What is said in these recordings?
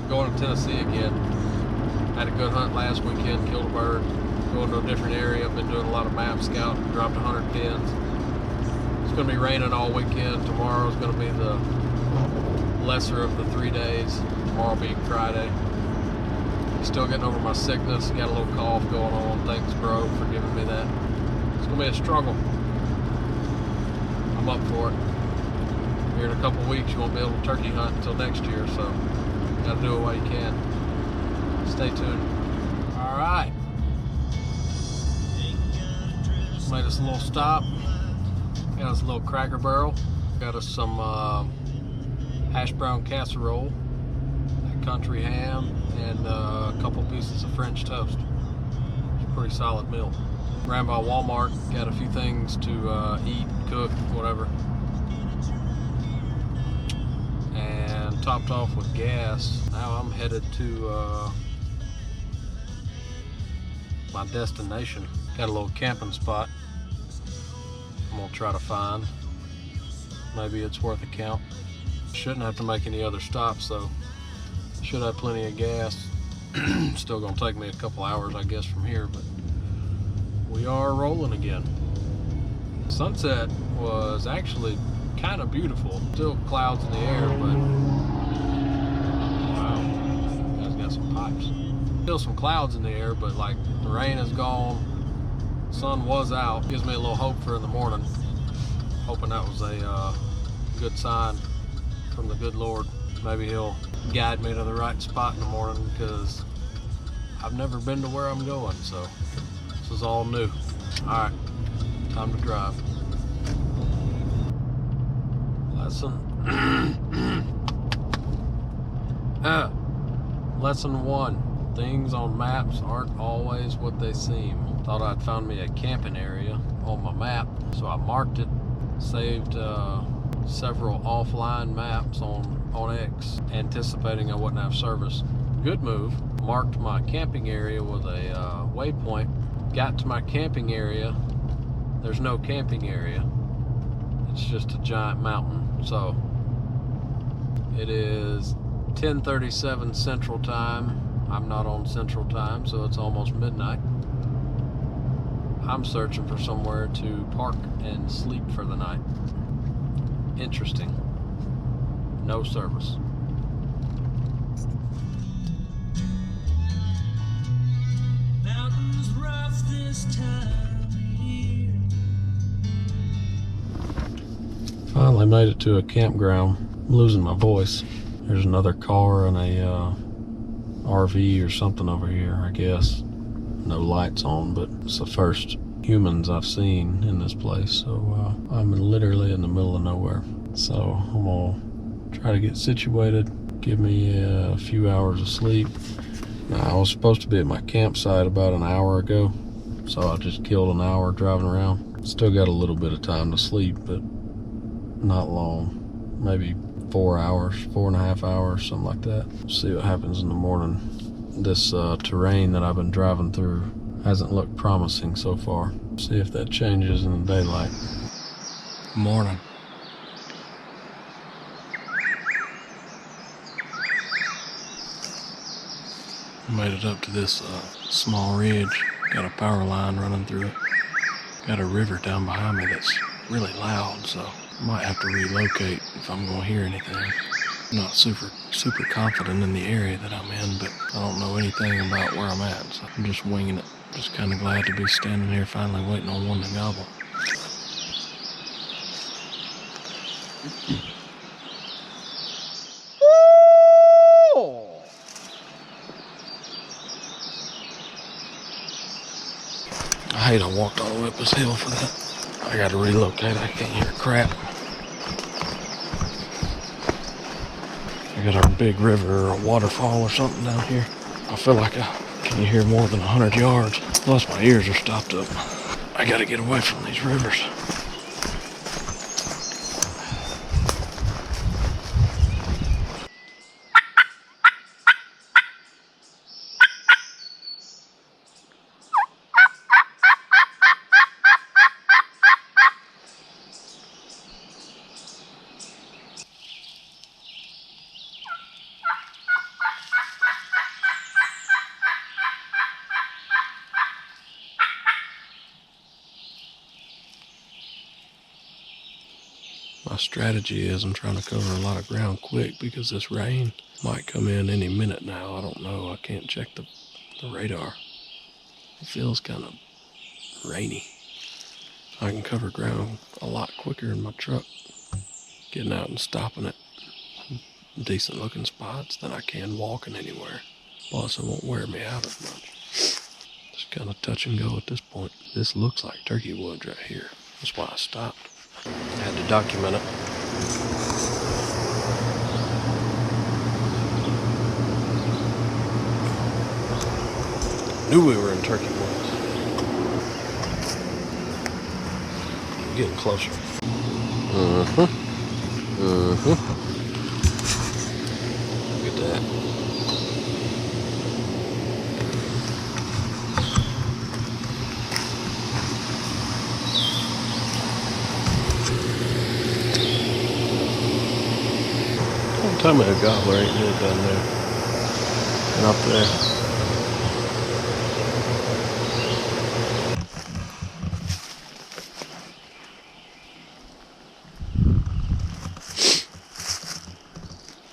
going to Tennessee again. Had a good hunt last weekend, killed a bird. Going to a different area. I've been doing a lot of map scouting, dropped 100 pins. It's going to be raining all weekend. Tomorrow is going to be the lesser of the 3 days. Tomorrow being Friday. Still getting over my sickness. Got a little cough going on. Thanks, bro, for giving me that. It's going to be a struggle. I'm up for it. Here in a couple weeks, you won't be able to turkey hunt until next year, so you got to do it while you can. Stay tuned. All right. Made us a little stop. Got us a little Cracker Barrel. Got us some hash brown casserole, country ham, and a couple pieces of French toast. It's a pretty solid meal. Ran by Walmart, got a few things to eat, cook, whatever. And topped off with gas. Now I'm headed to my destination. Got a little camping spot I'm gonna try to find. Maybe it's worth a count. Shouldn't have to make any other stops though. Should have plenty of gas. Still gonna take me a couple hours, I guess, from here, but we are rolling again. Sunset was actually kind of beautiful. Still clouds in the air, but wow, you guys got some pipes. Still some clouds in the air, but like the rain is gone. Sun was out. Gives me a little hope for in the morning. Hoping that was a good sign from the good Lord. Maybe he'll guide me to the right spot in the morning, because I've never been to where I'm going, so this is all new. All right, time to drive. Lesson 1. Things on maps aren't always what they seem. Thought I'd found me a camping area on my map, so I marked it, saved several offline maps on X, anticipating I wouldn't have service. Good move. Marked my camping area with a waypoint. Got to my camping area. There's no camping area. It's just a giant mountain. So it is 10:37 Central Time. I'm not on Central Time, so it's almost midnight. I'm searching for somewhere to park and sleep for the night. Interesting. No service. Mountains rough this time of year. Finally made it to a campground. I'm losing my voice. There's another car and a RV or something over here, I guess. No lights on, but it's the first humans I've seen in this place. So I'm literally in the middle of nowhere. So I'm gonna try to get situated, give me a few hours of sleep. Now, I was supposed to be at my campsite about an hour ago, so I just killed an hour driving around. Still got a little bit of time to sleep, but not long. Maybe 4 hours, 4.5 hours, something like that. See what happens in the morning. This terrain that I've been driving through hasn't looked promising so far. See if that changes in the daylight. Morning. Made it up to this small ridge. Got a power line running through it. Got a river down behind me that's really loud, so I might have to relocate if I'm going to hear anything. I'm not super confident in the area that I'm in, but I don't know anything about where I'm at, so I'm just winging it. Just kind of glad to be standing here finally waiting on one to gobble. I hate I walked all the way up this hill for that. I gotta relocate, I can't hear crap. I got our big river or a waterfall or something down here. I feel like I can't hear more than 100 yards. Plus my ears are stopped up. I gotta get away from these rivers. My strategy is I'm trying to cover a lot of ground quick because this rain might come in any minute now. I don't know. I can't check the radar. It feels kind of rainy. I can cover ground a lot quicker in my truck, getting out and stopping at decent looking spots than I can walking anywhere. Plus, it won't wear me out as much. Just kind of touch and go at this point. This looks like turkey woods right here. That's why I stopped. I had to document it. Knew we were in turkey woods. I'm getting closer. Look at that. Don't tell me a gobbler ain't good down there. And up there.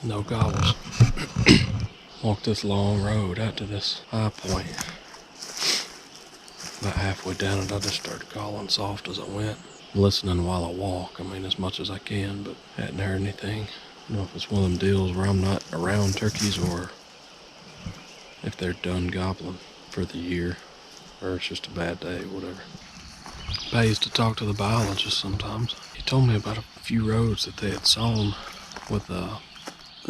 No gobbles. Walked this long road out to this high point. About halfway down it, I just started calling soft as I went. Listening while I walk, as much as I can, but hadn't heard anything. I don't know if it's one of them deals where I'm not around turkeys or if they're done gobbling for the year or it's just a bad day, whatever. Pays to talk to the biologist sometimes. He told me about a few roads that they had sown with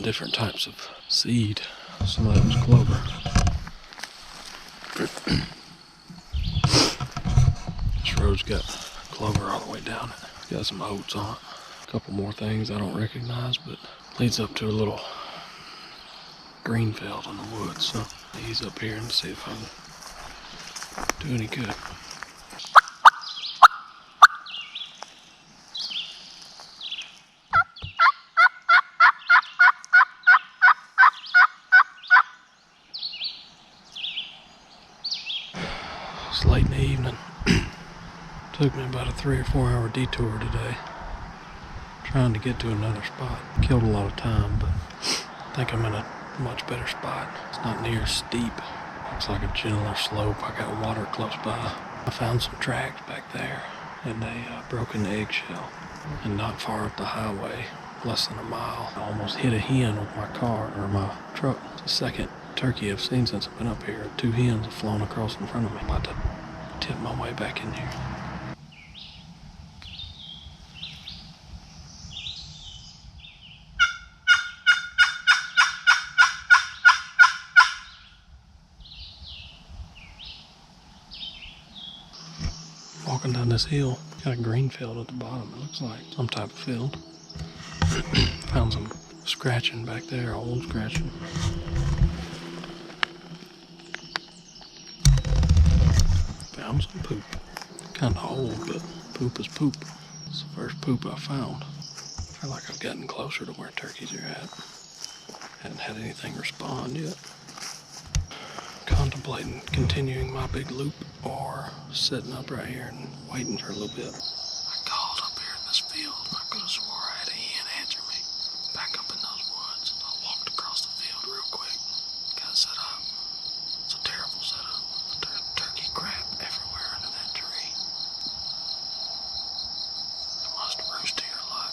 different types of seed. Some of it was clover. This road's got clover all the way down it. Got some oats on it. A couple more things I don't recognize, but leads up to a little green field in the woods. So I'll ease up here and see if I can do any good. It's late in the evening. Took me about a 3 or 4 hour detour today, trying to get to another spot. Killed a lot of time, but I think I'm in a much better spot. It's not near steep. Looks like a gentler slope. I got water close by. I found some tracks back there and a broken eggshell. And not far up the highway, less than a mile, I almost hit a hen with my car or my truck. It's the second turkey I've seen since I've been up here. 2 hens have flown across in front of me. I'm about to tip my way back in here. Walking down this hill, got a green field at the bottom. It looks like some type of field. Found some scratching back there, old scratching. Found some poop. Kind of old, but poop is poop. It's the first poop I found. I feel like I've gotten closer to where turkeys are at. Hadn't had anything respond yet. Contemplating continuing my big loop or sitting up right here and waiting for a little bit. I called up here in this field and I could have swore I had a hen answer me back up in those woods. I walked across the field real quick, got set up. It's a terrible setup. There's turkey crap everywhere under that tree. They must roost here a lot.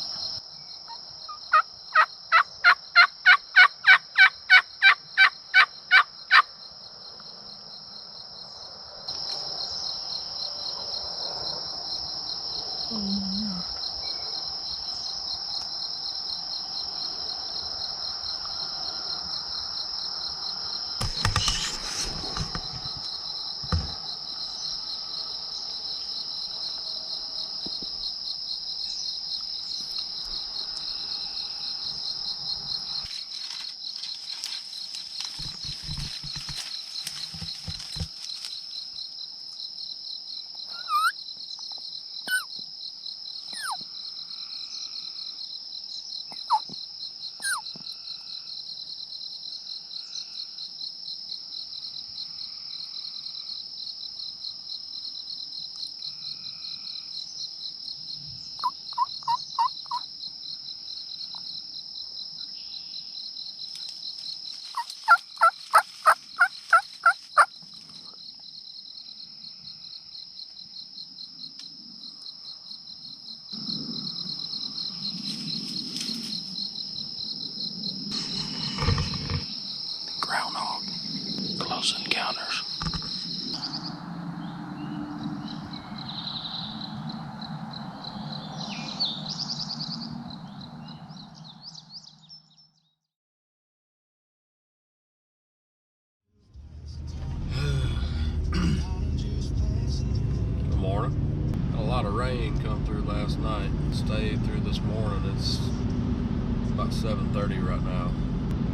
rain come through last night. Stayed through this morning. It's about 7:30 right now.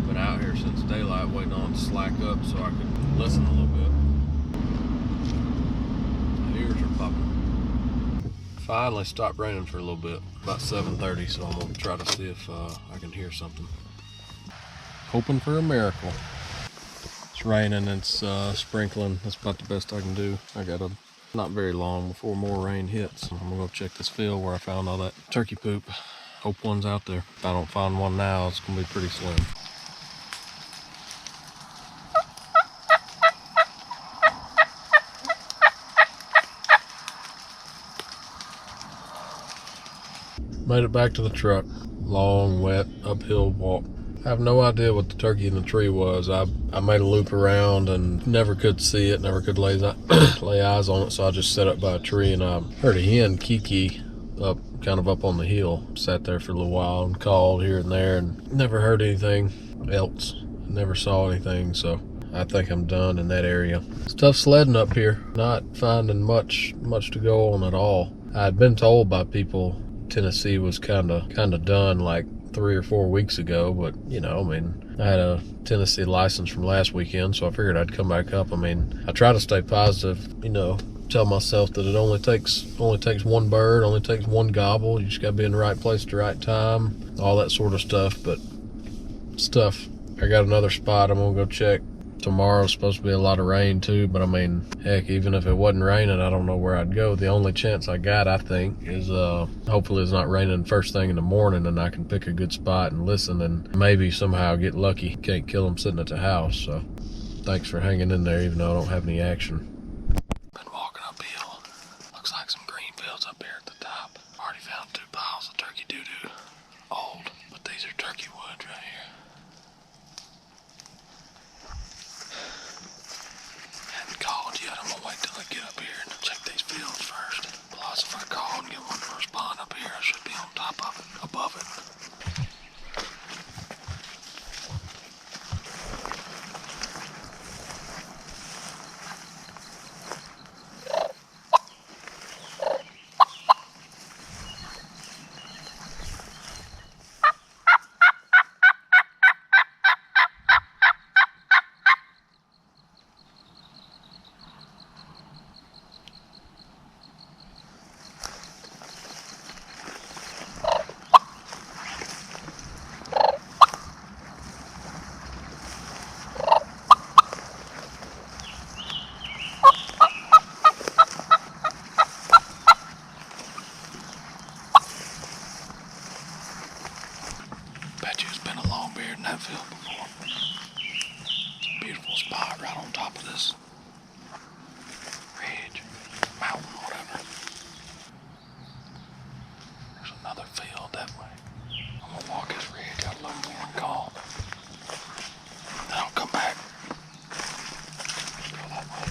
Been out here since daylight waiting on it to slack up so I could listen a little bit. My ears are popping. Finally stopped raining for a little bit, about 7:30, so I'm gonna try to see if I can hear something. Hoping for a miracle. It's raining, it's sprinkling. That's about the best I can do. I got not very long before more rain hits. I'm gonna go check this field where I found all that turkey poop. Hope one's out there. If I don't find one now, it's gonna be pretty slim. Made it back to the truck. Long, wet, uphill walk. I have no idea what the turkey in the tree was. I made a loop around and never could see it, never could lay eyes on it, so I just sat up by a tree and I heard a hen kiki kind of up on the hill. Sat there for a little while and called here and there and never heard anything else. Never saw anything, so I think I'm done in that area. It's tough sledding up here, not finding much to go on at all. I had been told by people Tennessee was kind of done like 3 or 4 weeks ago, but you know, I mean, I had a Tennessee license from last weekend, so I figured I'd come back up. I mean, I try to stay positive, you know, tell myself that it only takes one bird, only takes one gobble. You just gotta be in the right place at the right time, all that sort of stuff. But stuff, I got another spot I'm gonna go check. Tomorrow's supposed to be a lot of rain too, but I mean, heck, even if it wasn't raining, I don't know where I'd go. The only chance I got, I think, is hopefully it's not raining first thing in the morning and I can pick a good spot and listen and maybe somehow get lucky. Can't kill them sitting at the house, so thanks for hanging in there even though I don't have any action. Been walking uphill. Looks like some green fields up here at the top. Already found 2 piles of turkey doo-doo. Old, but these are turkey woods right here. Called yet. I'm gonna wait till I get up here and check these fields first. Plus, if I call and get one to respond up here, I should be on top of it, above it. Bet you it's been a long beard in that field before. It's a beautiful spot right on top of this ridge, mountain, whatever. There's another field that way. I'm gonna walk this ridge out a little more and call. Then I'll come back. Go that way.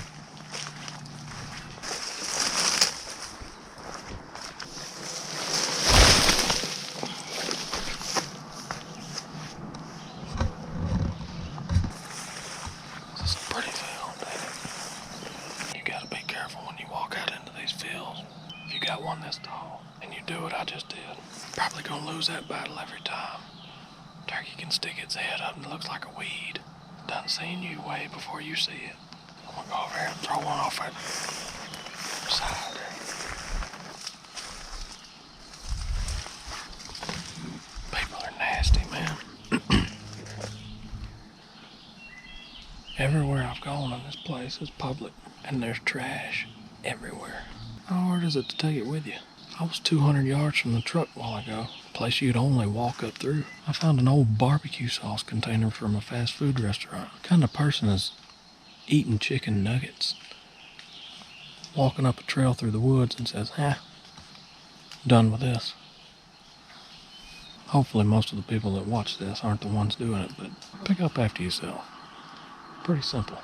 This is a pretty field, baby. You gotta be careful when you walk out into these fields. If you got one this tall and you do what I just did, probably gonna lose that battle every time. Turkey can stick its head up and it looks like a weed. Done seen you way before you see it. I'm gonna go over here and throw one off that side there. People are nasty, man. Everywhere I've gone in this place is public, and there's trash everywhere. How hard is it to take it with you? I was 200 yards from the truck a while ago, a place you'd only walk up through. I found an old barbecue sauce container from a fast food restaurant. What kind of person is eating chicken nuggets, walking up a trail through the woods and says, done with this? Hopefully most of the people that watch this aren't the ones doing it, but pick up after yourself. Pretty simple.